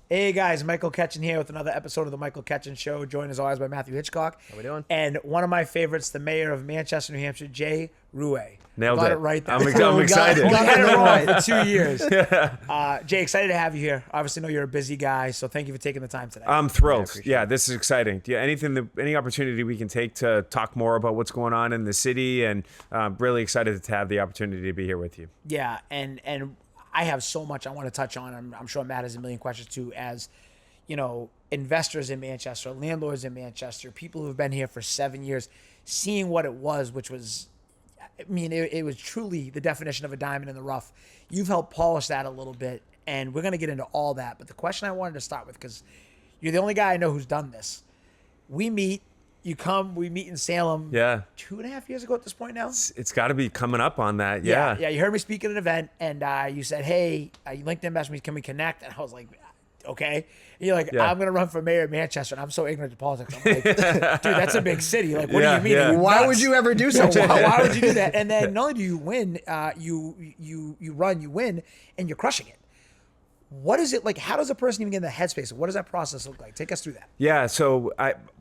Hey guys, Michael Ketchen here with another episode of the Michael Ketchen Show, joined as always by Matthew Hitchcock. How we doing? And one of my favorites, the mayor of Manchester, New Hampshire, Jay Ruais. Nailed Got it. it right there. I'm excited. We had it wrong for 2 years. Jay, excited to have you here. Obviously, know you're a busy guy, so thank you for taking the time today. I'm thrilled. Yeah, this is exciting. Yeah, any opportunity we can take to talk more about what's going on in the city, and really excited to have the opportunity to be here with you. Yeah, and I have so much I want to touch on. I'm sure Matt has a million questions too, as investors in Manchester, landlords in Manchester, people who have been here for 7 years, seeing what it was, which was, it was truly the definition of a diamond in the rough. You've helped polish that a little bit, and we're going to get into all that. But the question I wanted to start with, because you're the only guy I know who's done this. We meet in Salem. Yeah. 2.5 years ago at this point now. It's got to be coming up on that. Yeah. Yeah. You heard me speak at an event, and you said, "Hey, LinkedIn messaged me, can we connect?" And I was like, "Okay." And you're like, Yeah. "I'm gonna run for mayor of Manchester," and I'm so ignorant to politics. I'm like, "Dude, that's a big city. Like, what Yeah, do you mean? yeah. Are you Why nuts? would you ever do something? Why would you do that?" And then not only do you win, you win, and you're crushing it. What is it like? How does a person even get in the headspace? What does that process look like? Take us through that. Yeah, so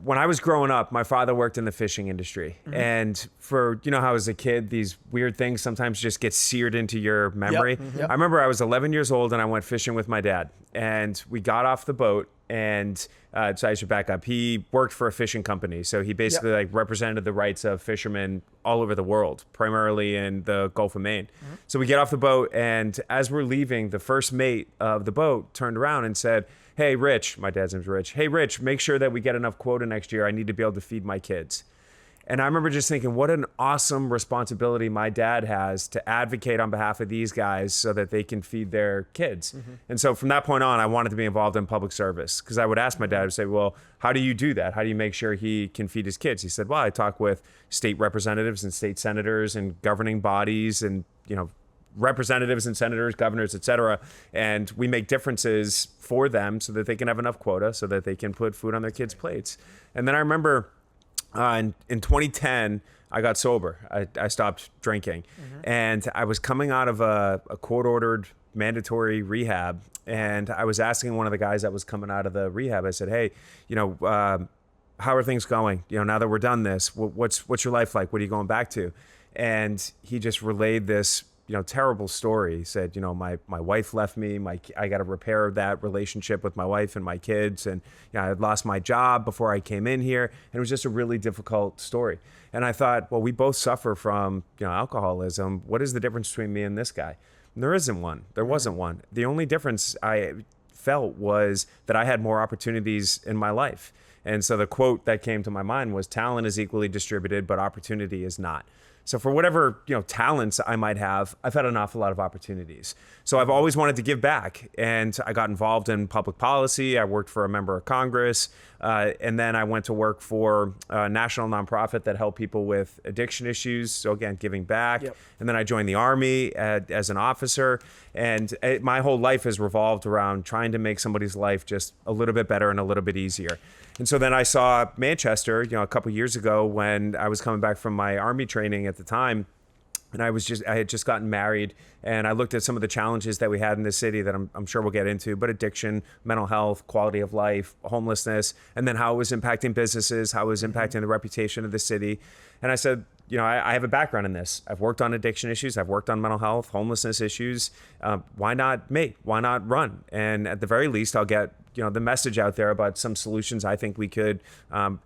when I was growing up, my father worked in the fishing industry. Mm-hmm. And for, how as a kid, these weird things sometimes just get seared into your memory. Yep. I remember I was 11 years old and I went fishing with my dad. And we got off the boat, and so I should back up. He worked for a fishing company. So he basically represented the rights of fishermen all over the world, primarily in the Gulf of Maine. Mm-hmm. So we get off the boat, and as we're leaving, the first mate of the boat turned around and said, "Hey, Rich," my dad's name's Rich. "Hey, Rich, make sure that we get enough quota next year. I need to be able to feed my kids." And I remember just thinking, what an awesome responsibility my dad has to advocate on behalf of these guys so that they can feed their kids. Mm-hmm. And so from that point on, I wanted to be involved in public service, because I would ask my dad, I would say, "Well, how do you do that? How do you make sure he can feed his kids?" He said, "Well, I talk with state representatives and state senators and governing bodies and, representatives and senators, governors, et cetera. And we make differences for them so that they can have enough quota so that they can put food on their kids' plates." And then I remember in 2010, I got sober. I stopped drinking. Mm-hmm. And I was coming out of a court-ordered mandatory rehab. And I was asking one of the guys that was coming out of the rehab, I said, "Hey, how are things going? Now that we're done this, what's your life like? What are you going back to?" And he just relayed this terrible story. He said, my wife left me. I got to repair that relationship with my wife and my kids. And I had lost my job before I came in here. And it was just a really difficult story. And I thought, well, we both suffer from, alcoholism. What is the difference between me and this guy? And there isn't one. There wasn't one. The only difference I felt was that I had more opportunities in my life. And so the quote that came to my mind was, "Talent is equally distributed, but opportunity is not." So for whatever talents I might have, I've had an awful lot of opportunities. So I've always wanted to give back, and I got involved in public policy. I worked for a member of Congress, and then I went to work for a national nonprofit that helped people with addiction issues. So again, giving back. Yep. And then I joined the Army as an officer, and my whole life has revolved around trying to make somebody's life just a little bit better and a little bit easier. And so then I saw Manchester, a couple years ago when I was coming back from my Army training at the time. And I had just gotten married, and I looked at some of the challenges that we had in the city that I'm sure we'll get into, but addiction, mental health, quality of life, homelessness, and then how it was impacting businesses, how it was impacting the reputation of the city. And I said, I have a background in this. I've worked on addiction issues. I've worked on mental health, homelessness issues. Why not me? Why not run? And at the very least, I'll get the message out there about some solutions I think we could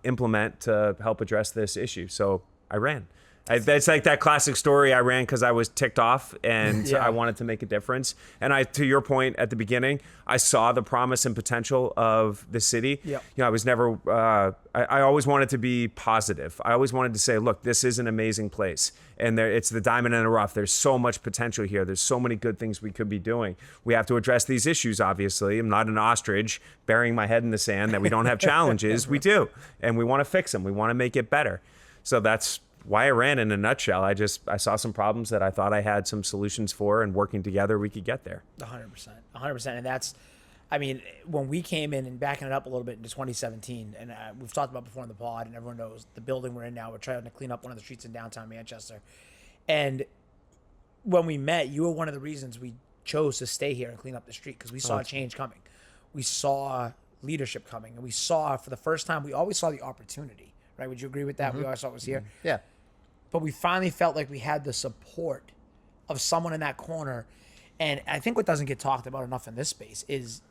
implement to help address this issue. So I ran. It's like that classic story. I ran because I was ticked off and I wanted to make a difference. And to your point at the beginning, I saw the promise and potential of the city. Yep. I was never, I always wanted to be positive. I always wanted to say, look, this is an amazing place. And it's the diamond in the rough. There's so much potential here. There's so many good things we could be doing. We have to address these issues, obviously. I'm not an ostrich burying my head in the sand that we don't have challenges. We do. And we want to fix them. We want to make it better. So that's why I ran in a nutshell. I saw some problems that I thought I had some solutions for, and working together, we could get there. 100%. And that's, when we came in and backing it up a little bit into 2017, and we've talked about before in the pod, and everyone knows the building we're in now, we're trying to clean up one of the streets in downtown Manchester. And when we met, you were one of the reasons we chose to stay here and clean up the street, because we saw a change coming. we saw leadership coming, and we saw for the first time, we always saw the opportunity, right? Would you agree with that? We always saw it was here. Yeah. But we finally felt like we had the support of someone in that corner. And I think what doesn't get talked about enough in this space is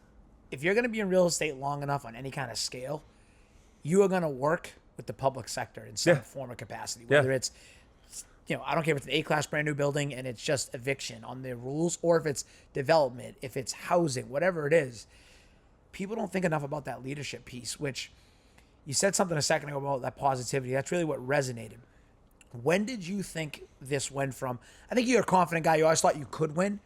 if you're going to be in real estate long enough on any kind of scale, you are going to work with the public sector in some form or capacity, whether it's, I don't care if it's an A-class brand new building and it's just eviction on their rules, or if it's development, if it's housing, whatever it is. People don't think enough about that leadership piece, which you said something a second ago about that positivity. That's really what resonated. When did you think this went from, I think you're a confident guy. You always thought you could win.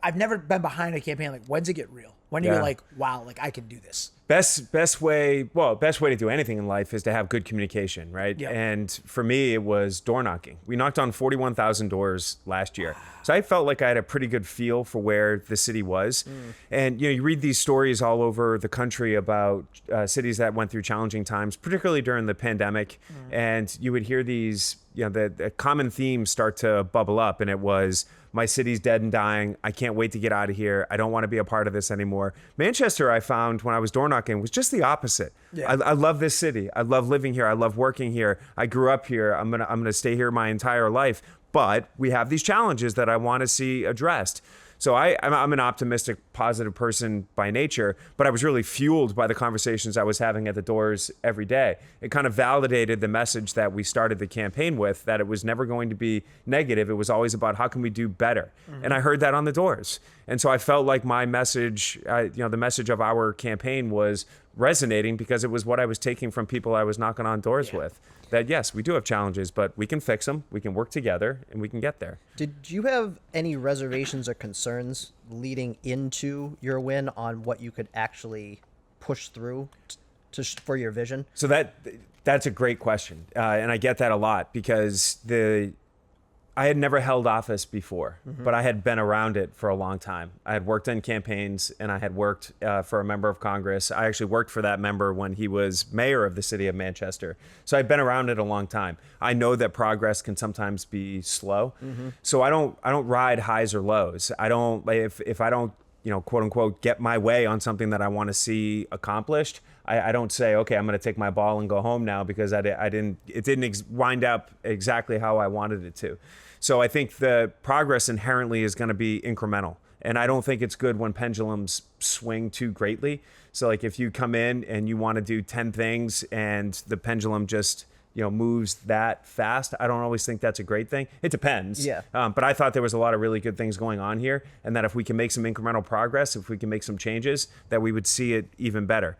I've never been behind a campaign. Like, when's it get real? When you're like, wow, like I can do this. Best way to do anything in life is to have good communication, right? Yep. And for me, it was door knocking. We knocked on 41,000 doors last year. So I felt like I had a pretty good feel for where the city was. And, you read these stories all over the country about cities that went through challenging times, particularly during the pandemic. And you would hear these, the common themes start to bubble up. And it was, my city's dead and dying. I can't wait to get out of here. I don't want to be a part of this anymore. Manchester, I found when I was door knocking, was just the opposite. Yeah. I love this city. I love living here. I love working here. I grew up here. I'm gonna stay here my entire life. But we have these challenges that I want to see addressed. So I'm an optimistic, positive person by nature, but I was really fueled by the conversations I was having at the doors every day. It kind of validated the message that we started the campaign with, that it was never going to be negative. It was always about how can we do better? And I heard that on the doors. And so I felt like my message, the message of our campaign was resonating because it was what I was taking from people I was knocking on doors with. That yes, we do have challenges, but we can fix them, we can work together, and we can get there. Did you have any reservations or concerns leading into your win on what you could actually push through for your vision? So that's a great question, and I get that a lot because I had never held office before, but I had been around it for a long time. I had worked in campaigns, and I had worked for a member of Congress. I actually worked for that member when he was mayor of the city of Manchester. So I've been around it a long time. I know that progress can sometimes be slow. So I don't ride highs or lows. I don't, if I don't, quote unquote, get my way on something that I want to see accomplished, I don't say, okay, I'm going to take my ball and go home now because it didn't wind up exactly how I wanted it to. So I think the progress inherently is going to be incremental. And I don't think it's good when pendulums swing too greatly. So like if you come in and you want to do 10 things and the pendulum just, moves that fast, I don't always think that's a great thing. It depends. Yeah. But I thought there was a lot of really good things going on here, and that if we can make some incremental progress, if we can make some changes, that we would see it even better.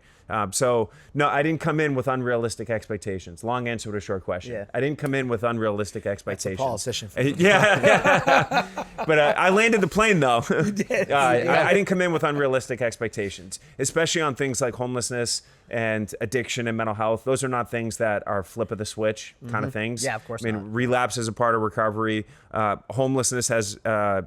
So no, I didn't come in with unrealistic expectations. Long answer to a short question. Yeah. I didn't come in with unrealistic expectations. That's a politician for you. Yeah. But I landed the plane though. You did. I didn't come in with unrealistic expectations, especially on things like homelessness and addiction and mental health. Those are not things that are flip of the switch kind of things. Yeah, of course not. Relapse is a part of recovery. Homelessness has a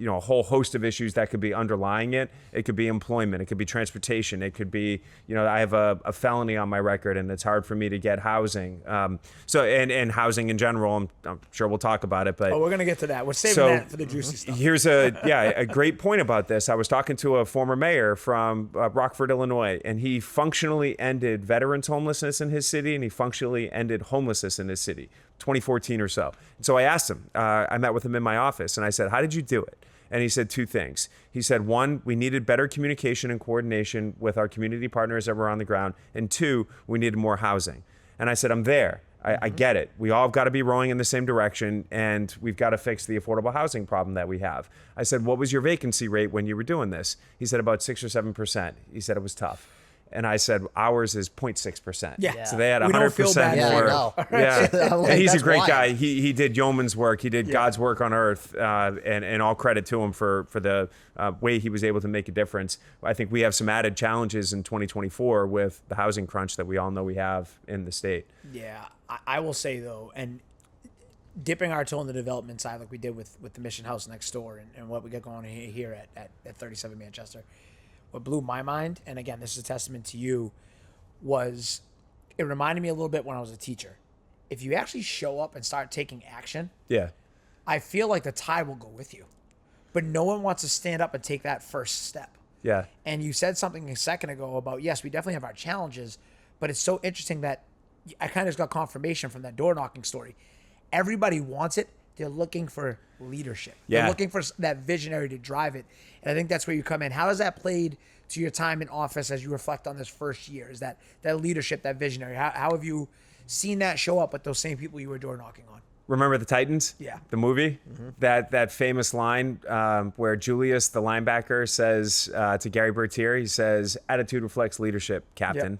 whole host of issues that could be underlying it. It could be employment. It could be transportation. It could be, I have a felony on my record and it's hard for me to get housing. And housing in general, I'm sure we'll talk about it, but we're going to get to that. We're saving that for the juicy stuff. Here's a great point about this. I was talking to a former mayor from Rockford, Illinois, and he functionally ended veterans homelessness in his city, and he functionally ended homelessness in his city, 2014 or so. And so I asked him, I met with him in my office, and I said, how did you do it? And he said two things. He said, one, we needed better communication and coordination with our community partners that were on the ground. And two, we needed more housing. And I said, I'm there. I get it. We all have got to be rowing in the same direction, and we've got to fix the affordable housing problem that we have. I said, what was your vacancy rate when you were doing this? He said about 6 or 7%. He said it was tough. And I said, ours is 0.6%. Yeah. So they had We don't feel 100% bad. Yeah, I more. know. Yeah. And he's a That's great why. guy. He did yeoman's work. He did God's work on earth. And all credit to him for the way he was able to make a difference. I think we have some added challenges in 2024 with the housing crunch that we all know we have in the state. Yeah, I will say though, and dipping our toe in the development side like we did with the Mission House next door and what we got going on here at 37 Manchester, what blew my mind, and again, this is a testament to you, was it reminded me a little bit when I was a teacher. If you actually show up and start taking action, Yeah. I feel like the tide will go with you. But no one wants to stand up and take that first step. Yeah. And you said something a second ago about, yes, we definitely have our challenges, but it's so interesting that I kind of just got confirmation from that door knocking story. Everybody wants it. They're looking for leadership. Yeah. They're looking for that visionary to drive it. And I think that's where you come in. How has that played to your time in office as you reflect on this first year? Is that leadership, that visionary? How have you seen that show up with those same people you were door knocking on? Remember the Titans? Yeah. The movie? That famous line where Julius, the linebacker, says to Gary Bertier, he says, "Attitude reflects leadership, Captain." Yep.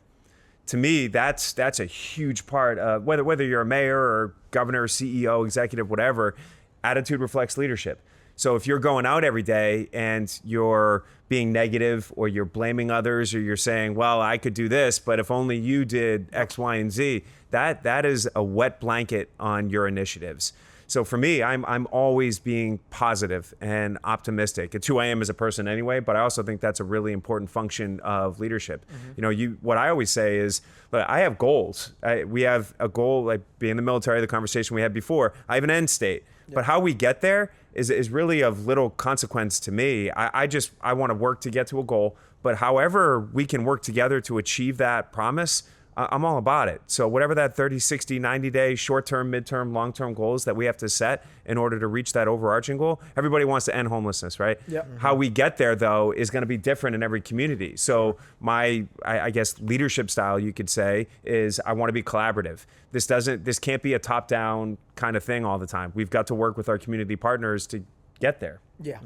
To me, that's a huge part of whether you're a mayor or governor, CEO, executive, whatever. Attitude reflects leadership. So if you're going out every day and you're being negative or you're blaming others or you're saying, well, I could do this, but if only you did X, Y, and Z, that is a wet blanket on your initiatives. So for me, I'm always being positive and optimistic. It's who I am as a person anyway, but I also think that's a really important function of leadership. You know, what I always say is, look, I have goals. We have a goal, like being in the military, the conversation we had before. I have an end state. But how we get there is really of little consequence to me. I want to work to get to a goal, but however we can work together to achieve that promise, I'm all about it. So whatever that 30, 60, 90-day short-term, mid-term, long-term goals that we have to set in order to reach that overarching goal, everybody wants to end homelessness, right? Yep. How we get there, though, is going to be different in every community. So I guess, leadership style, you could say, is I want to be collaborative. This can't be a top-down kind of thing all the time. We've got to work with our community partners to get there. Yeah.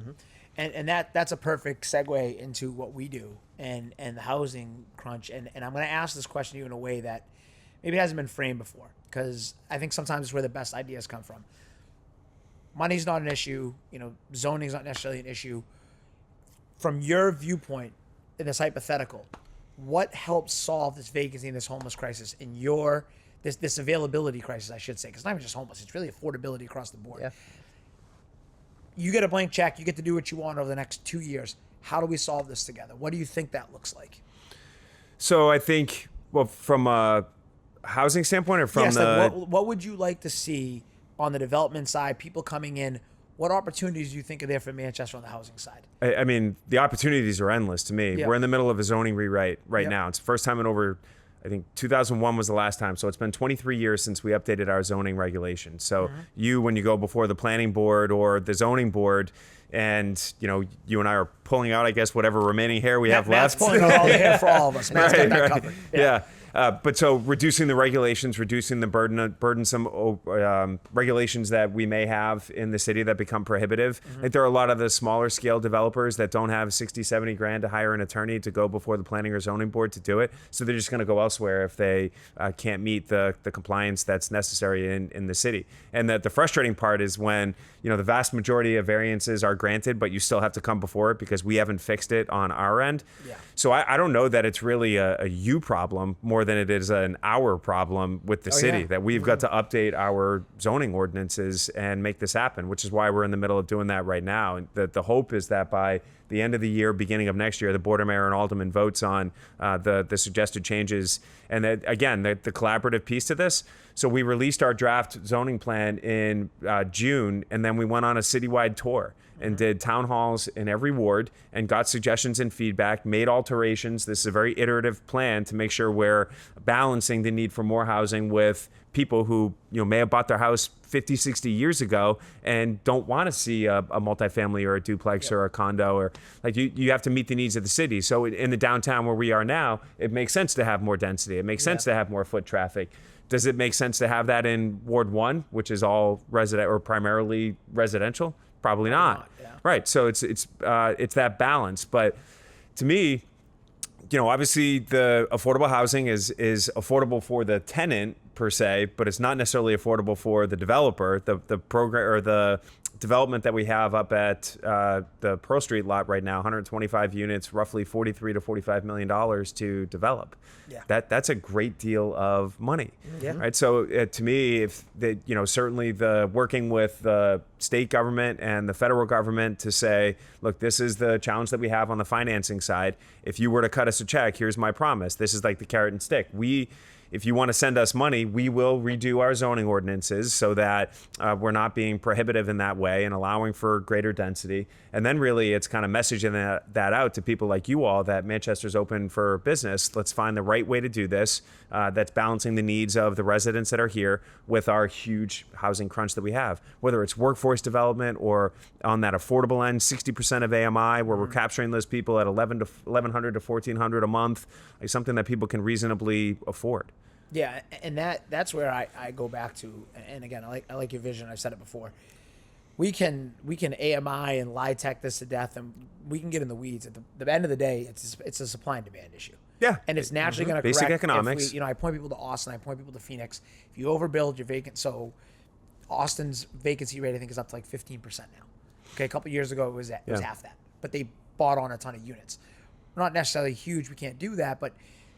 And that's a perfect segue into what we do and the housing crunch. And I'm going to ask this question to you in a way that maybe hasn't been framed before, because I think sometimes it's where the best ideas come from. Money's not an issue. Zoning's not necessarily an issue. From your viewpoint, in this hypothetical, what helps solve this vacancy and this homeless crisis in this availability crisis, I should say, because it's not even just homeless. It's really affordability across the board. Yeah. You get a blank check. You get to do what you want over the next 2 years. How do we solve this together? What do you think that looks like? So I think, well, from a housing standpoint or from what would you like to see on the development side, people coming in? What opportunities do you think are there for Manchester on the housing side? I mean, the opportunities are endless to me. Yeah. We're in the middle of a zoning rewrite right Yep. now. It's the first time in over, I think 2001 was the last time. So it's been 23 years since we updated our zoning regulations. So when you go before the planning board or the zoning board, and you and I are pulling out, I guess, whatever remaining hair we have Matt's left. pulling out all the hair for all of us. Matt's got that covered. Yeah. But so reducing the regulations, reducing the burdensome regulations that we may have in the city that become prohibitive. I think there are a lot of the smaller scale developers that don't have 60, 70 grand to hire an attorney to go before the planning or zoning board to do it. So they're just going to go elsewhere if they can't meet the compliance that's necessary in the city. And the frustrating part is when, the vast majority of variances are granted, but you still have to come before it because we haven't fixed it on our end. Yeah. So I don't know that it's really a you problem more than it is an our problem with the city, yeah. that we've got to update our zoning ordinances and make this happen, which is why we're in the middle of doing that right now. And the hope is that by the end of the year, beginning of next year, the board of mayor and alderman votes on the suggested changes. And that, again, the collaborative piece to this. So we released our draft zoning plan in June, and then we went on a citywide tour and did town halls in every ward and got suggestions and feedback, made alterations. This is a very iterative plan to make sure we're balancing the need for more housing with people who may have bought their house 50, 60 years ago and don't want to see a multifamily or a duplex or a condo, or like you have to meet the needs of the city. So in the downtown where we are now, it makes sense to have more density. It makes sense to have more foot traffic. Does it make sense to have that in Ward 1, which is all resident or primarily residential? Probably not. Yeah. Right. So it's that balance. But to me, obviously the affordable housing is affordable for the tenant per se, but it's not necessarily affordable for the developer. The program or the development that we have up at the Pearl Street lot right now, 125 units, roughly $43 to $45 million to develop. Yeah. That's a great deal of money. Yeah. Right. So to me, if certainly the working with the state government and the federal government to say, look, this is the challenge that we have on the financing side. If you were to cut us a check, here's my promise. This is like the carrot and stick. if you want to send us money, we will redo our zoning ordinances so that we're not being prohibitive in that way and allowing for greater density. And then really it's kind of messaging that out to people like you all that Manchester's open for business. Let's find the right way to do this that's balancing the needs of the residents that are here with our huge housing crunch that we have, whether it's workforce development or on that affordable end, 60% of AMI, where we're capturing those people at $1,100 to $1,400 a month, like something that people can reasonably afford. Yeah, and that's where I go back to. And again, I like your vision. I've said it before. We can AMI and lie tech this to death, and we can get in the weeds. At the end of the day, it's a supply and demand issue. Yeah, and it's naturally going to basic correct economics. If I point people to Austin, I point people to Phoenix. If you overbuild, you're vacant. So Austin's vacancy rate, I think, is up to like 15% now. Okay, a couple years ago it was half that, but they bought on a ton of units. We're not necessarily huge. We can't do that, but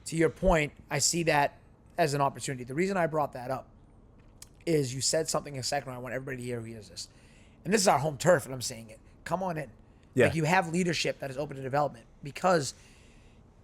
to your point, I see that as an opportunity. The reason I brought that up is you said something a second ago. I want everybody to hear who hears this. And this is our home turf, and I'm saying it. Come on in. Yeah. Like, you have leadership that is open to development, because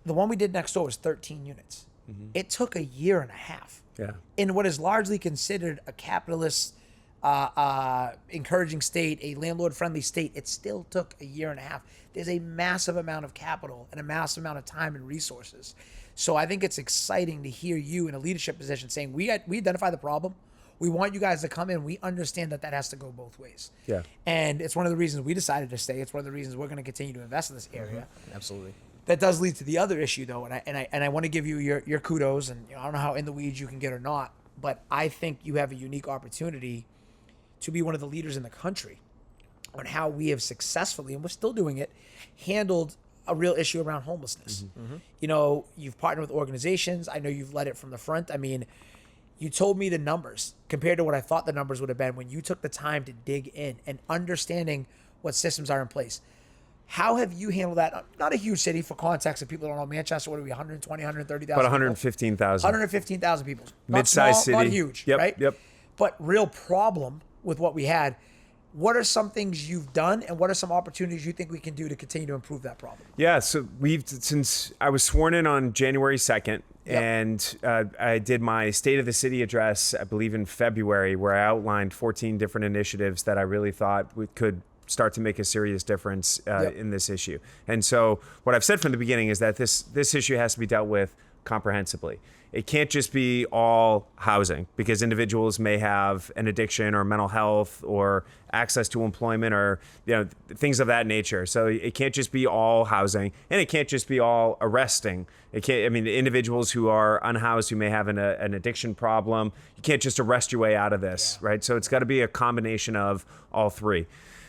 the one we did next door was 13 units. Mm-hmm. It took a year and a half. Yeah. In what is largely considered a capitalist, encouraging state, a landlord-friendly state, it still took a year and a half. There's a massive amount of capital and a massive amount of time and resources. So I think it's exciting to hear you in a leadership position saying, we identify the problem. We want you guys to come in. We understand that has to go both ways. Yeah. And it's one of the reasons we decided to stay. It's one of the reasons we're going to continue to invest in this area. Mm-hmm. Absolutely. That does lead to the other issue, though, and I want to give you your kudos. And I don't know how in the weeds you can get or not, but I think you have a unique opportunity to be one of the leaders in the country on how we have successfully, and we're still doing it, handled a real issue around homelessness. Mm-hmm. You've partnered with organizations. I know you've led it from the front. I mean, you told me the numbers compared to what I thought the numbers would have been when you took the time to dig in and understanding what systems are in place. How have you handled that? Not a huge city, for context, if people don't know, Manchester, what are we, 120, 130,000? About 115,000. 115,000 people. Not Mid-sized small, city. not huge, Yep, right? Yep. But real problem with what we had. What are some things you've done, and what are some opportunities you think we can do to continue to improve that problem? Yeah, so since I was sworn in on January 2nd, and I did my State of the City address, I believe in February, where I outlined 14 different initiatives that I really thought we could start to make a serious difference in this issue. And so what I've said from the beginning is that this issue has to be dealt with comprehensively. It can't just be all housing, because individuals may have an addiction or mental health or access to employment or things of that nature. So it can't just be all housing, and it can't just be all arresting. It can't. I mean, individuals who are unhoused who may have an addiction problem, you can't just arrest your way out of this, right? So it's got to be a combination of all three.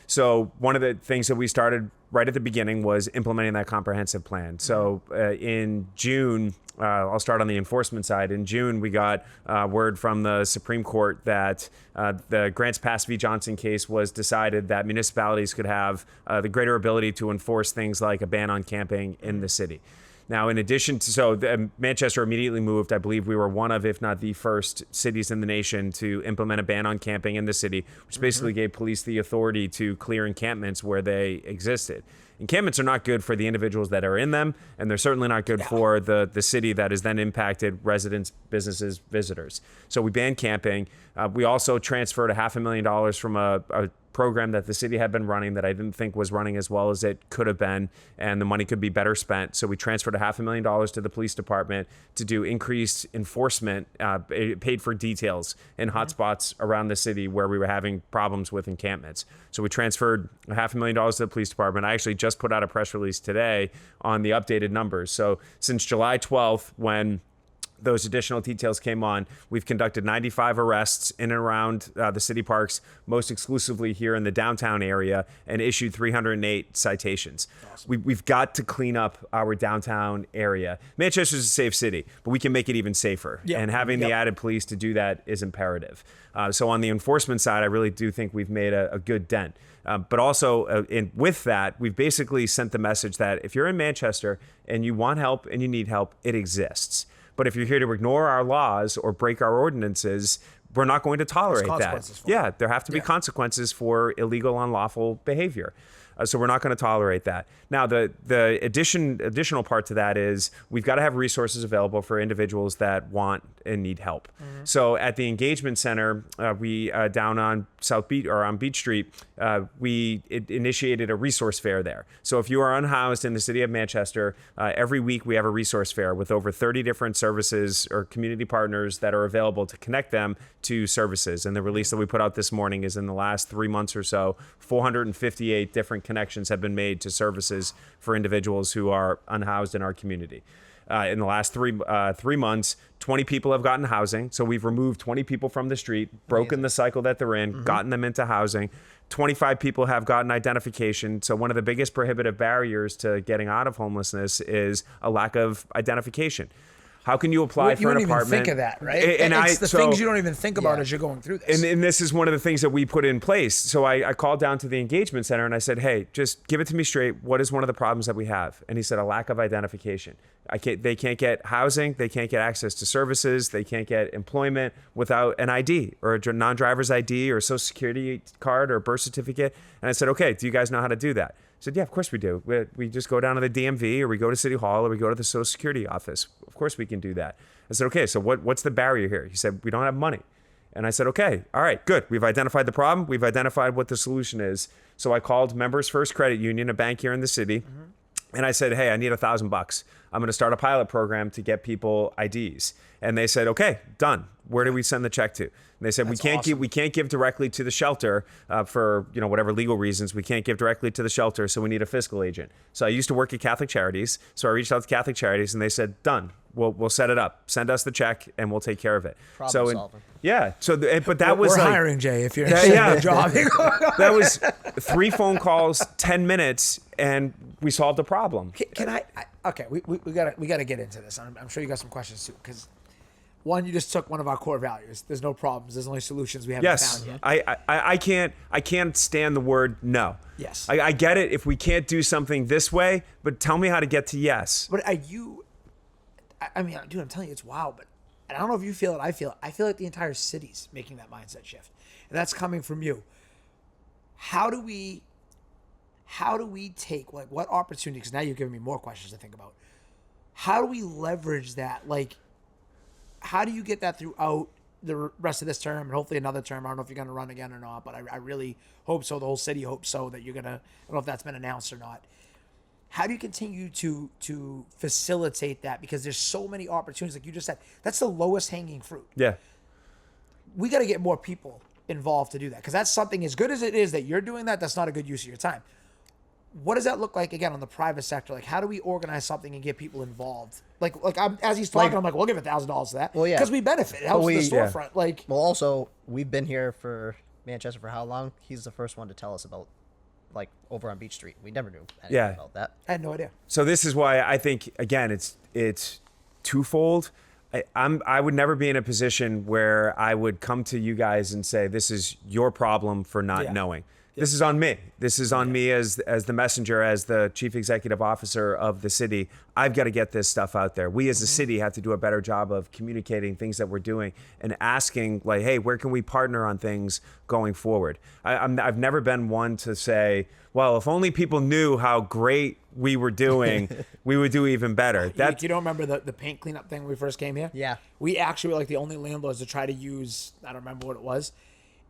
So one of the things that we started right at the beginning was implementing that comprehensive plan. So in June, I'll start on the enforcement side. In June, we got word from the Supreme Court that the Grants Pass v. Johnson case was decided that municipalities could have the greater ability to enforce things like a ban on camping in the city. Now, in addition to, Manchester immediately moved. I believe we were one of, if not the first cities in the nation to implement a ban on camping in the city, which basically gave police the authority to clear encampments where they existed. Encampments are not good for the individuals that are in them, and they're certainly not good for the city that is then impacted, residents, businesses, visitors. So we banned camping. We also transferred $500,000 from a program that the city had been running that I didn't think was running as well as it could have been, and the money could be better spent. So we transferred $500,000 to the police department to do increased enforcement, paid for details in hotspots around the city where we were having problems with encampments. So we transferred $500,000 to the police department. I actually just put out a press release today on the updated numbers. So since July 12th, when those additional details came on, we've conducted 95 arrests in and around the city parks, most exclusively here in the downtown area, and issued 308 citations. Awesome. We've got to clean up our downtown area. Manchester's a safe city, but we can make it even safer. Yep. And having the added police to do that is imperative. So on the enforcement side, I really do think we've made a good dent. But also with that, we've basically sent the message that if you're in Manchester and you want help and you need help, it exists. But if you're here to ignore our laws or break our ordinances, we're not going to tolerate that. Yeah, there have to be consequences for illegal, unlawful behavior. So we're not going to tolerate that. Now, the additional part to that is we've got to have resources available for individuals that want and need help. So at the engagement center, we down on South Beach or on Beach Street, we initiated a resource fair there. So if you are unhoused in the city of Manchester, every week we have a resource fair with over 30 different services or community partners that are available to connect them to services. And the release that we put out this morning is in the last 3 months or so, 458 different connections have been made to services for individuals who are unhoused in our community. In the last three months, 20 people have gotten housing. So we've removed 20 people from the street, broken the cycle that they're in, gotten them into housing. 25 people have gotten identification. So one of the biggest prohibitive barriers to getting out of homelessness is a lack of identification. How can you apply for an apartment? You don't even think of that, right? And it's the things you don't even think about as you're going through this. And this is one of the things that we put in place. So I called down to the engagement center and I said, hey, just give it to me straight. What is one of the problems that we have? And he said, a lack of identification. They can't get housing. They can't get access to services. They can't get employment without an ID or a non-driver's ID or a social security card or a birth certificate. And I said, okay, do you guys know how to do that? I said, yeah, of course we do. We just go down to the DMV or we go to City Hall or we go to the Social Security office. Of course we can do that. I said, okay, so what's the barrier here? He said, we don't have money. And I said, okay, all right, good. We've identified the problem. We've identified what the solution is. So I called Members First Credit Union, a bank here in the city. And I said, hey, I need $1,000. I'm going to start a pilot program to get people IDs. And they said, okay, done. Where do we send the check to? And they said, we can't give directly to the shelter for whatever legal reasons. We can't give directly to the shelter, so we need a fiscal agent. So I used to work at Catholic Charities. So I reached out to Catholic Charities and they said, done. We'll set it up. Send us the check and we'll take care of it. Problem solver. Yeah. So, but that was we're like, hiring Jay if you're interested in the job. that was 3 phone calls, 10 minutes, and we solved the problem. Can I okay, we gotta get into this. I'm sure you got some questions too, because one, you just took one of our core values. There's no problems. There's only solutions. We haven't found yet. I can't stand the word no. Yes. I get it if we can't do something this way, but tell me how to get to yes. But are you? I mean, dude, I'm telling you, it's wild. But and I don't know if you feel it. I feel like the entire city's making that mindset shift, and that's coming from you. How do we take, like, what opportunity? Because now you're giving me more questions to think about. How do we leverage that? Like, how do you get that throughout the rest of this term and hopefully another term? I don't know if you're going to run again or not, but I really hope so. The whole city hopes so that you're going to, I don't know if that's been announced or not. How do you continue to facilitate that? Because there's so many opportunities. Like you just said, that's the lowest hanging fruit. Yeah. We got to get more people involved to do that. Because that's something, as good as it is that you're doing that, that's not a good use of your time. What does that look like, again, on the private sector? Like, how do we organize something and get people involved? Like as he's talking, I'm like, we'll give $1,000 to that. Well, yeah. Because we benefit. It helps the storefront. Yeah. Like, Well, also, we've been here for Manchester for how long? He's the first one to tell us about, like, over on Beach Street. We never knew anything about that. I had no idea. So this is why I think, again, it's twofold. I would never be in a position where I would come to you guys and say, this is your problem for not knowing. This is on me. This is on me as the messenger, as the chief executive officer of the city. I've got to get this stuff out there. We as a city have to do a better job of communicating things that we're doing and asking, like, hey, where can we partner on things going forward? I've never been one to say, well, if only people knew how great we were doing, we would do even better. You don't remember the paint cleanup thing when we first came here? Yeah. We actually were like the only landlords to try to use, I don't remember what it was.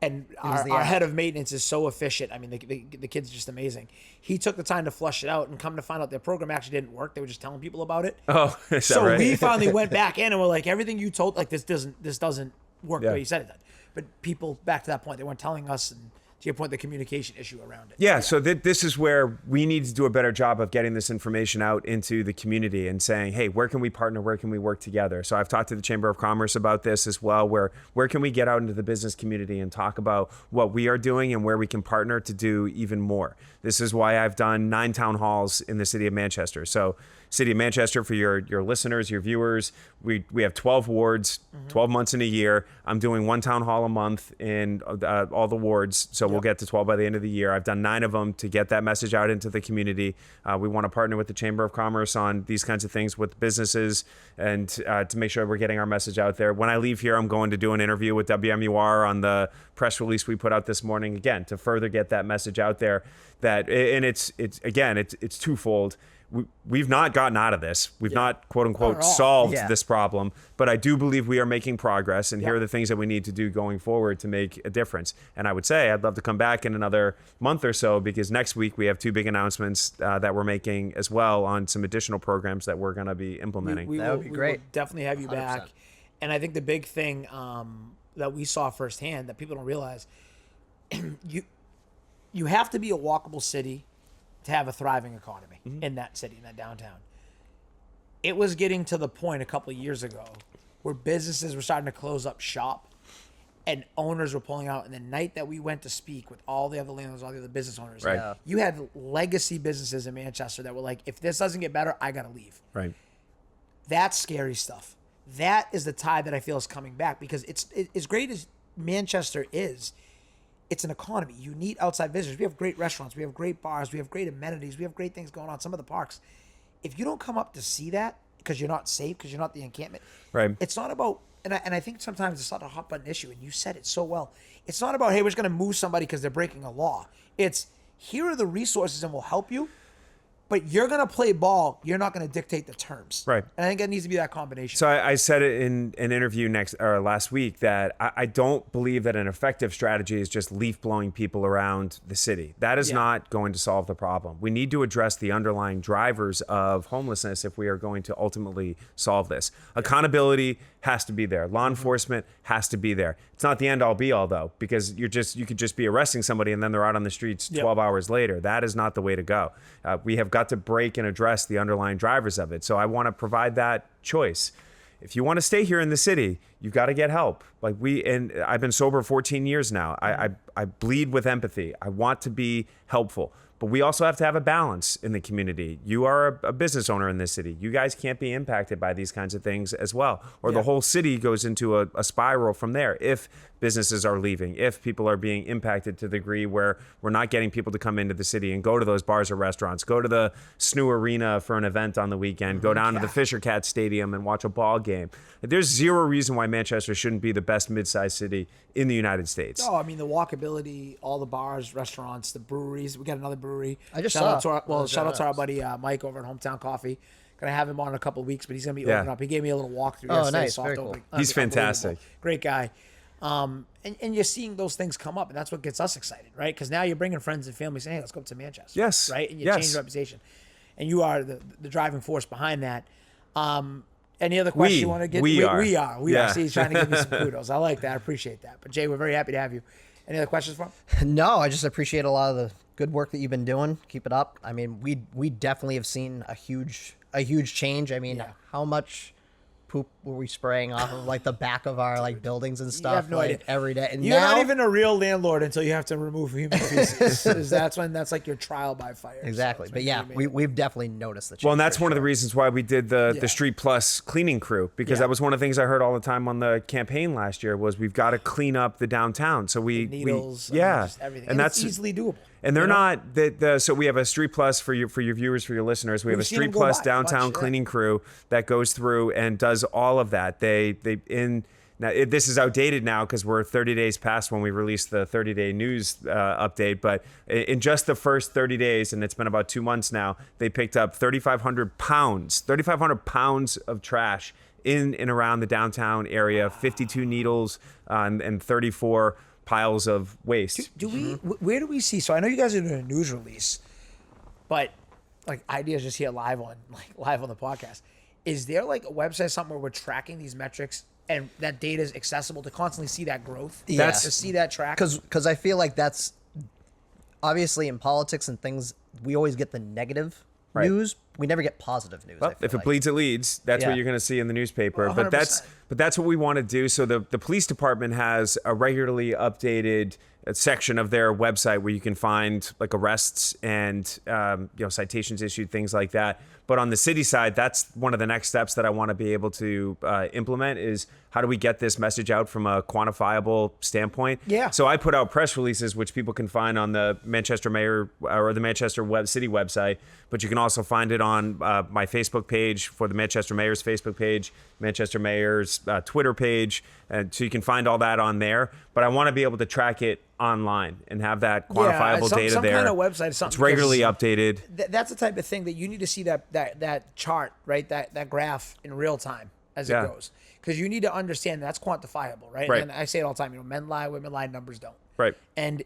And our head of maintenance is so efficient. I mean, the kid's just amazing. He took the time to flush it out, and come to find out their program actually didn't work. They were just telling people about it. Oh, is that so right? we finally went back in and we're like, everything you told, like, this doesn't work the way you said it did. But people, back to that point, they weren't telling us, and to your point, the communication issue around it. Yeah, so this is where we need to do a better job of getting this information out into the community and saying, hey, where can we partner? Where can we work together? So I've talked to the Chamber of Commerce about this as well, where can we get out into the business community and talk about what we are doing and where we can partner to do even more. This is why I've done 9 town halls in the city of Manchester. So City of Manchester, for your listeners, your viewers, we have 12 wards, 12 months in a year. I'm doing one town hall a month in all the wards, so we'll get to 12 by the end of the year. I've done 9 of them to get that message out into the community. We want to partner with the Chamber of Commerce on these kinds of things with businesses and to make sure we're getting our message out there. When I leave here, I'm going to do an interview with WMUR on the press release we put out this morning, again, to further get that message out there. And it's twofold. We've not gotten out of this. We've not, quote unquote, solved this problem, but I do believe we are making progress, and here are the things that we need to do going forward to make a difference. And I would say I'd love to come back in another month or so, because next week we have 2 big announcements that we're making as well on some additional programs that we're going to be implementing. That would be great. We will definitely have you 100%. back. And I think the big thing that we saw firsthand that people don't realize, you have to be a walkable city to have a thriving economy in that city, in that downtown. It was getting to the point a couple of years ago where businesses were starting to close up shop and owners were pulling out. And the night that we went to speak with all the other landlords, all the other business owners, Right. you had legacy businesses in Manchester that were like, if this doesn't get better, I got to leave. Right. That's scary stuff. That is the tide that I feel is coming back, because it's as great as Manchester is. It's an economy. You need outside visitors. We have great restaurants. We have great bars. We have great amenities. We have great things going on. Some of the parks. If you don't come up to see that because you're not safe, because you're not the encampment, Right. it's not about, and I think sometimes it's not a hot button issue, and you said it so well. It's not about, hey, we're just going to move somebody because they're breaking a law. It's, here are the resources and we'll help you, but you're going to play ball. You're not going to dictate the terms. Right. And I think it needs to be that combination. So I said it in an interview last week that I don't believe that an effective strategy is just leaf blowing people around the city. That is not going to solve the problem. We need to address the underlying drivers of homelessness if we are going to ultimately solve this. Accountability has to be there. Law enforcement has to be there. It's not the end all be all though, because you could just be arresting somebody and then they're out on the streets 12 hours later. That is not the way to go. We have got to break and address the underlying drivers of it. So I want to provide that choice. If you want to stay here in the city, you've got to get help. And I've been sober 14 years now. I bleed with empathy. I want to be helpful. But we also have to have a balance in the community. You are a business owner in this city. You guys can't be impacted by these kinds of things as well. Or the whole city goes into a spiral from there if businesses are leaving, if people are being impacted to the degree where we're not getting people to come into the city and go to those bars or restaurants, go to the SNU Arena for an event on the weekend, go down to the Fisher Cat Stadium and watch a ball game. There's zero reason why Manchester shouldn't be the best mid-sized city in the United States. Oh, I mean, the walkability, all the bars, restaurants, the breweries. We got another brewery. I just shout saw. out to our buddy Mike over at Hometown Coffee. Gonna have him on in a couple of weeks, but he's gonna be opening up. He gave me a little walkthrough yesterday. Nice. Soft Very cool. opening. He's fantastic. Unbelievable. Great guy. And you're seeing those things come up, and that's what gets us excited, right? Because now you're bringing friends and family saying, hey, let's go up to Manchester. Yes. Right? And you Yes. change the reputation. And you are the driving force behind that. Any other questions you want to get? We are. We are. Yeah. See, he's trying to give me some kudos. I like that. I appreciate that. But Jay, we're very happy to have you. Any other questions for him? No, I just appreciate a lot of the good work that you've been doing. Keep it up. I mean, we definitely have seen a huge change. I mean, how much poop were we spraying off of like the back of our like buildings and stuff have no idea. every day? And You're now, not even a real landlord until you have to remove human feces. That's like your trial by fire. exactly. So But yeah, we've definitely noticed the change. Well, and that's for one of the sure. reasons why we did the Street Plus cleaning crew, because that was one of the things I heard all the time on the campaign last year was we've got to clean up the downtown. So needles, just everything, and it's that's easily doable. And they're not so we have a Street Plus for your viewers, for your listeners. We have a seen them Street go Plus by a downtown bunch, cleaning crew that goes through and does all of that. This is outdated now because we're 30 days past when we released the 30-day news update. But in just the first 30 days, and it's been about 2 months now, they picked up 3,500 pounds of trash in and around the downtown area, 52 needles and 34 piles of waste. Do we? Where do we see? So I know you guys are doing a news release, but like ideas just here live on the podcast. Is there like a website, something where we're tracking these metrics and that data is accessible to constantly see that growth? Yeah. To see that track. Because I feel like that's obviously in politics and things, we always get the negative news. We never get positive news. Well, I feel if it like. bleeds, it leads. That's what Yeah. you're going to see in the newspaper. 100%. But that's what we want to do. So the police department has a regularly updated section of their website where you can find like arrests and citations issued, things like that. But on the city side, that's one of the next steps that I want to be able to implement is how do we get this message out from a quantifiable standpoint? Yeah. So I put out press releases, which people can find on the Manchester Mayor or the Manchester City website, but you can also find it on my Facebook page for the Manchester Mayor's Facebook page, Manchester Mayor's Twitter page. And so you can find all that on there. But I want to be able to track it online and have that quantifiable data some there. Kind of website, something it's regularly updated. That's the type of thing that you need to see that chart, right? That graph in real time as it goes, because you need to understand that's quantifiable, right? Right. And I say it all the time. Men lie, women lie, numbers don't. Right. And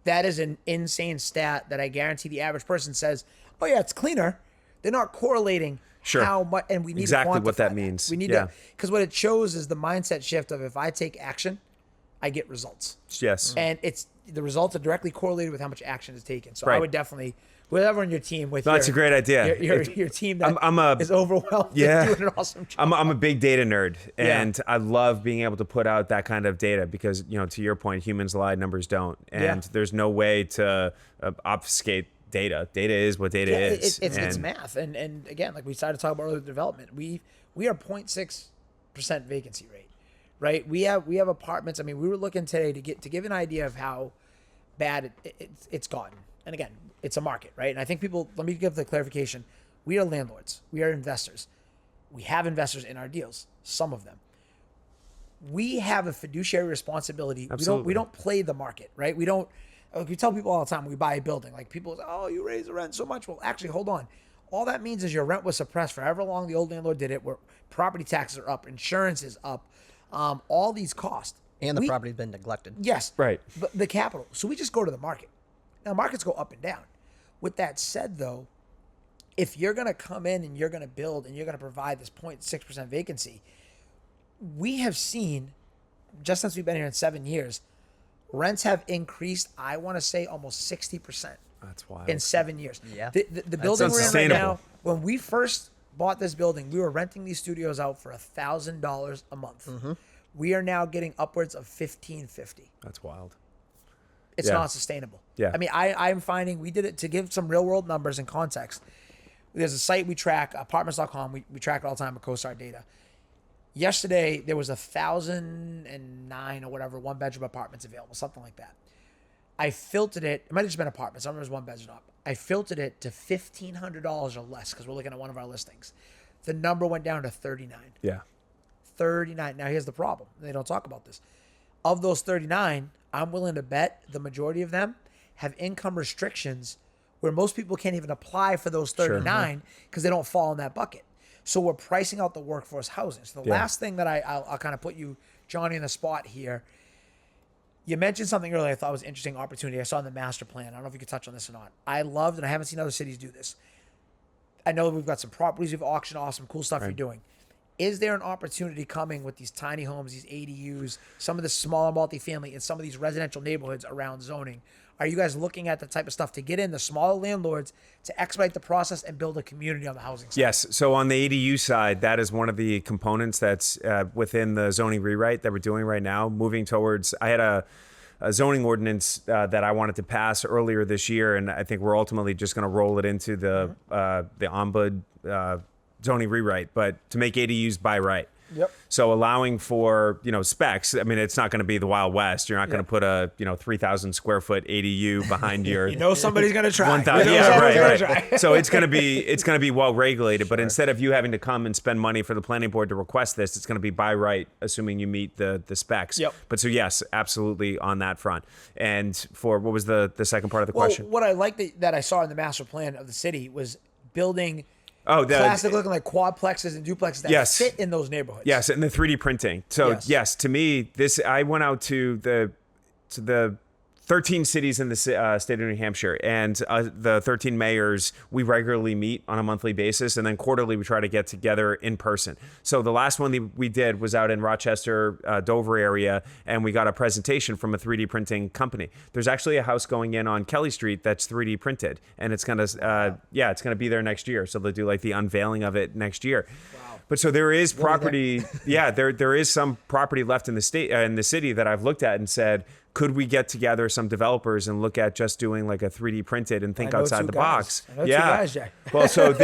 that is an insane stat that I guarantee the average person says, "Oh yeah, it's cleaner." They're not correlating. Sure. How much, and we need exactly to quantify what that means. We need to, because what it shows is the mindset shift of if I take action, I get results. Yes. And it's the results are directly correlated with how much action is taken. So I Right. would definitely, whoever on your team with No, that's a great idea. Your team that is overwhelmed. Yeah. Doing an awesome job. I'm a big data nerd, and Yeah. I love being able to put out that kind of data because, to your point, humans lie, numbers don't, and there's no way to obfuscate data. Data is what data is. It's math, and again, like we started to talk about earlier development, we are 0.6% vacancy rate, right? We have apartments. I mean, we were looking today to give an idea of how bad it's gotten. And again, it's a market, right? And I think let me give the clarification. We are landlords. We are investors. We have investors in our deals, some of them. We have a fiduciary responsibility. Absolutely. We don't play the market, right? We don't. We tell people all the time when we buy a building, like people say, "Oh, you raise the rent so much." Well, actually, hold on. All that means is your rent was suppressed for however long the old landlord did it. Where property taxes are up, insurance is up, all these costs, And the property's been neglected. Yes, Right. But the capital. So we just go to the market. Now markets go up and down. With that said, though, if you're going to come in and you're going to build and you're going to provide this 0.6% vacancy, we have seen just since we've been here in 7 years. Rents have increased, I want to say, almost 60%. That's wild. In 7 years. Yeah. The building we're in right unsustainable. now, when we first bought this building, we were renting these studios out for $1,000 a month. Mm-hmm. We are now getting upwards of $1,550. That's wild. It's Yeah. not sustainable. Yeah. I mean, I'm finding we did it to give some real world numbers and context. There's a site we track, apartments.com. We track it all the time with CoStar data. Yesterday, there was 1,009 or whatever, one bedroom apartments available, something like that. I filtered it. It might have just been apartments. I remember it was one bedroom up. I filtered it to $1,500 or less because we're looking at one of our listings. The number went down to 39. Yeah. 39. Now, here's the problem. They don't talk about this. Of those 39, I'm willing to bet the majority of them have income restrictions where most people can't even apply for those 39 because they don't fall in that bucket. So we're pricing out the workforce housing. So the last thing that I'll kind of put you, Johnny, in the spot here. You mentioned something earlier I thought was an interesting opportunity. I saw in the master plan. I don't know if you could touch on this or not. I loved, and I haven't seen other cities do this. I know we've got some properties we've auctioned off, some cool stuff you're doing. Is there an opportunity coming with these tiny homes, these ADUs, some of the smaller multifamily, and some of these residential neighborhoods around zoning? Are you guys looking at the type of stuff to get in the smaller landlords to expedite the process and build a community on the housing side? Yes. So on the ADU side, that is one of the components that's within the zoning rewrite that we're doing right now, moving towards. I had a zoning ordinance that I wanted to pass earlier this year, and I think we're ultimately just going to roll it into the ombud zoning rewrite, but to make ADUs by right. Yep. So allowing for, specs. I mean, it's not going to be the Wild West. You're not going to put a, 3,000 square foot ADU behind your. Somebody's going to try. 1,000. Yeah, right. So it's going to be well regulated. But instead of you having to come and spend money for the planning board to request this, it's going to be by right, assuming you meet the specs. Yep. But so yes, absolutely on that front. And for what was the second part of the question? What I liked that I saw in the master plan of the city was building. Oh, classic looking like quadplexes and duplexes that fit in those neighborhoods. Yes, and the 3D printing. So yes, to me, I went out to the 13 cities in the state of New Hampshire, and the 13 mayors, we regularly meet on a monthly basis, and then quarterly we try to get together in person. So the last one we did was out in Rochester, Dover area, and we got a presentation from a 3D printing company. There's actually a house going in on Kelly Street that's 3D printed, and it's gonna be there next year. So they'll do like the unveiling of it next year. Wow. But so there is property, there is some property left in the state, in the city that I've looked at and said, could we get together some developers and look at just doing like a 3D printed and think I know outside two the guys. box? I know two guys, Jack. Well, so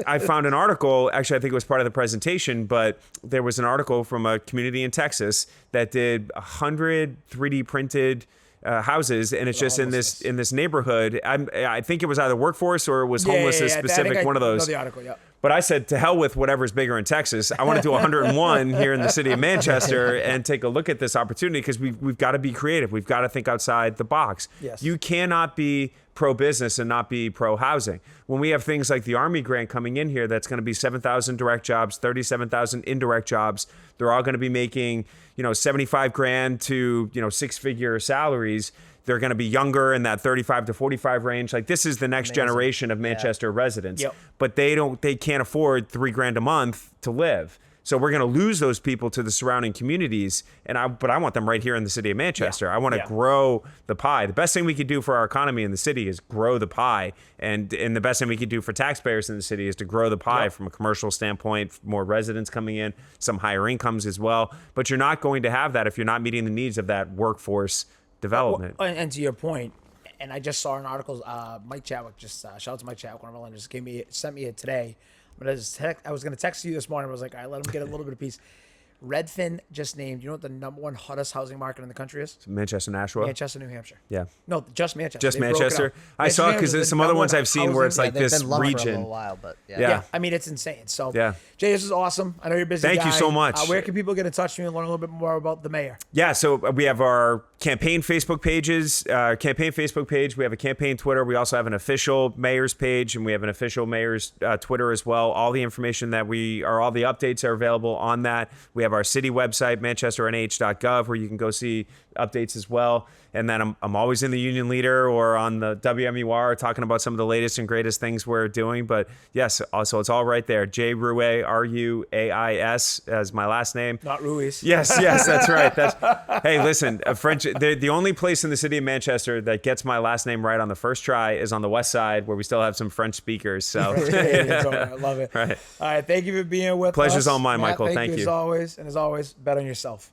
I found an article, actually I think it was part of the presentation, but there was an article from a community in Texas that did 100 3D printed houses, and it's just in this neighborhood. I think it was either workforce or it was homelessness specific, one of those. Know the article, yeah. But I said, to hell with whatever's bigger in Texas. I want to do 101 here in the city of Manchester and take a look at this opportunity, because we've got to be creative. We've got to think outside the box. Yes. You cannot be pro-business and not be pro-housing. When we have things like the Army grant coming in here, that's going to be 7,000 direct jobs, 37,000 indirect jobs. They're all going to be making, 75 grand to, six-figure salaries. They're going to be younger in that 35 to 45 range. Like, this is the next generation of Manchester residents. Yep. But they can't afford $3,000 a month to live. So we're going to lose those people to the surrounding communities. But I want them right here in the city of Manchester. Yeah. I want to grow the pie. The best thing we could do for our economy in the city is grow the pie. And the best thing we could do for taxpayers in the city is to grow the pie from a commercial standpoint, more residents coming in, some higher incomes as well. But you're not going to have that if you're not meeting the needs of that workforce development. Well, and to your point, and I just saw an article, Mike Chadwick, shout out to Mike Chadwick, one of our lenders, sent me it today. I was going to text you this morning. I was like, all right, let him get a little bit of peace. Redfin just named, you know what the number one hottest housing market in the country is? Manchester, Nashua. Manchester, New Hampshire. Yeah. No, just Manchester. Just They broke it Manchester. up. I saw it Manchester because is there's the some other number ones one I've seen where it's housing- like they've this been lump for a region. little while, but Yeah. I mean, it's insane. So, Yeah. Jay, this is awesome. I know you're a busy. Thank you guy. so much. Where can people get in touch with you and learn a little bit more about the mayor? Yeah, so we have our campaign Facebook pages, campaign Facebook page. We have a campaign Twitter. We also have an official mayor's page, and we have an official mayor's Twitter as well. All the information all the updates are available on that. We have our city website, manchesternh.gov, where you can go see updates as well. And then I'm always in the Union Leader or on the WMUR talking about some of the latest and greatest things we're doing. But yes, also it's all right there. J Ruais, Ruais as my last name. Not Ruias. Yes, that's right. Hey, listen, the only place in the city of Manchester that gets my last name right on the first try is on the west side, where we still have some French speakers. So I love it. Right. All right. Thank you for being with us. Pleasure's all mine, Matt, Michael. Thank Thank you you. as always. And as always, bet on yourself.